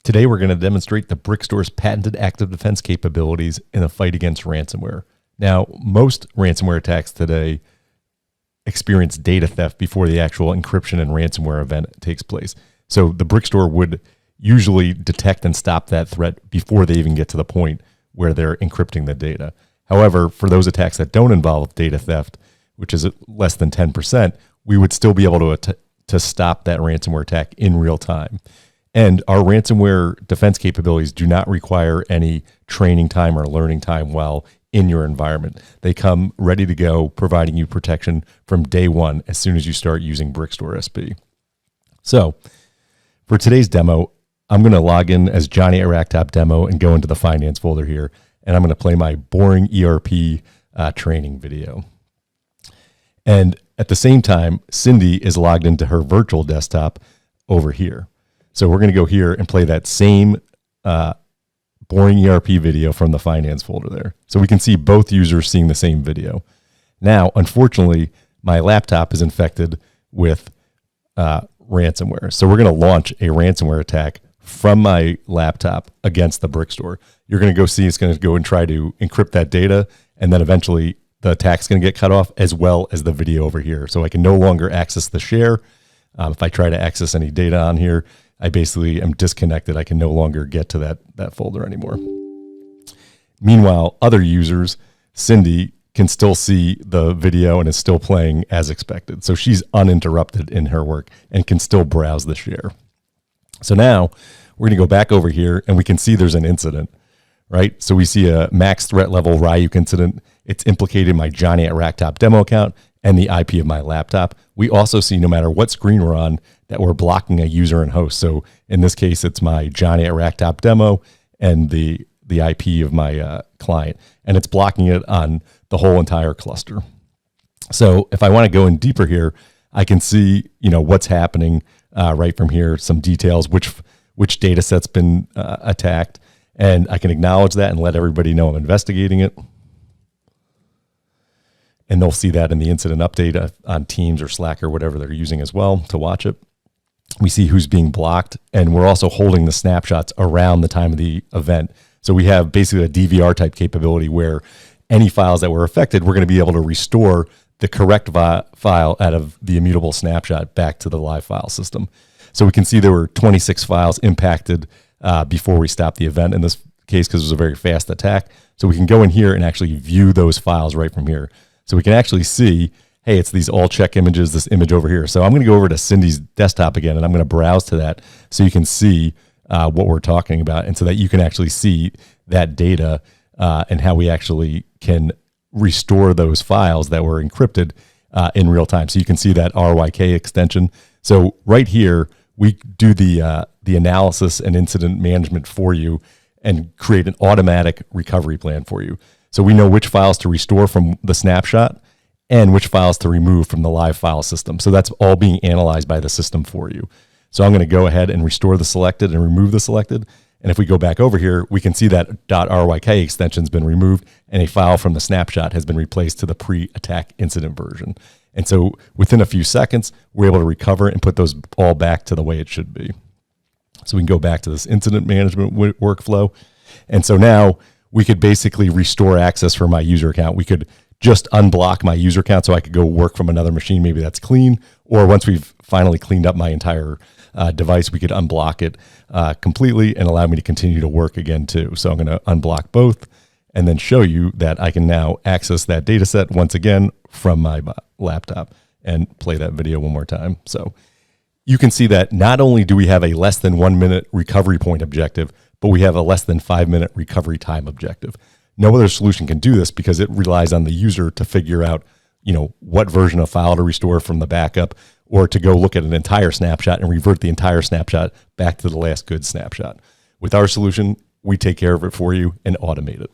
Today, we're going to demonstrate the BrickStor's patented active defense capabilities in a fight against ransomware. Now, most ransomware attacks today experience data theft before the actual encryption and ransomware event takes place. So the BrickStor would usually detect and stop that threat before they even get to the point where they're encrypting the data. However, for those attacks that don't involve data theft, which is less than 10%, we would still be able to stop that ransomware attack in real time. And our ransomware defense capabilities do not require any training time or learning time while in your environment. They come ready to go, providing you protection from day one as soon as you start using BrickStor SP. So for today's demo, I'm going to log in as Johnny at Racktop demo and go into the finance folder here. And I'm going to play my boring ERP training video. And at the same time, Cindy is logged into her virtual desktop over here. So we're going to go here and play that same boring ERP video from the finance folder there. So we can see both users seeing the same video. Now, unfortunately, my laptop is infected with ransomware. So we're going to launch a ransomware attack from my laptop against the BrickStor. You're going to go see it's going to go and try to encrypt that data, and then eventually the attack's going to get cut off, as well as the video over here. So I can no longer access the share. If I try to access any data on here, I basically am disconnected. I can no longer get to that folder anymore. Meanwhile, other users, Cindy, can still see the video and is still playing as expected. So she's uninterrupted in her work and can still browse the share. So now we're going to go back over here and we can see there's an incident, right? So we see a max threat level Ryuk incident. It's implicated my Johnny at Racktop demo account and the IP of my laptop. We also see, no matter what screen we're on, that we're blocking a user and host. So in this case, it's my Johnny at Racktop demo and the IP of my client, and it's blocking it on the whole entire cluster. So if I want to go in deeper here, I can see, what's happening right from here, some details, which data set's been attacked, and I can acknowledge that and let everybody know I'm investigating it. And they'll see that in the incident update on Teams or Slack or whatever they're using as well to watch it. We see who's being blocked, and we're also holding the snapshots around the time of the event. So we have basically a DVR type capability where any files that were affected, we're going to be able to restore the correct file out of the immutable snapshot back to the live file system. So we can see there were 26 files impacted before we stopped the event in this case, because it was a very fast attack. So we can go in here and actually view those files right from here. So we can actually see, hey, it's these all check images, this image over here. So I'm going to go over to Cindy's desktop again, and I'm going to browse to that so you can see what we're talking about, and so that you can actually see that data and how we actually can restore those files that were encrypted in real time. So you can see that RYK extension. So right here, we do the analysis and incident management for you and create an automatic recovery plan for you. So we know which files to restore from the snapshot and which files to remove from the live file system. So that's all being analyzed by the system for you. So I'm going to go ahead and restore the selected and remove the selected. And if we go back over here, we can see that .ryk extension has been removed and a file from the snapshot has been replaced to the pre-attack incident version. And so within a few seconds, we're able to recover and put those all back to the way it should be. So we can go back to this incident management workflow. And so now we could basically restore access for my user account. We could just unblock my user account so I could go work from another machine, maybe that's clean. Or once we've finally cleaned up my entire device, we could unblock it completely and allow me to continue to work again too. So I'm going to unblock both and then show you that I can now access that data set once again from my laptop and play that video one more time. So you can see that not only do we have a less than 1 minute recovery point objective, but we have a less than 5 minute recovery time objective. No other solution can do this because it relies on the user to figure out, what version of file to restore from the backup, or to go look at an entire snapshot and revert the entire snapshot back to the last good snapshot. With our solution, we take care of it for you and automate it.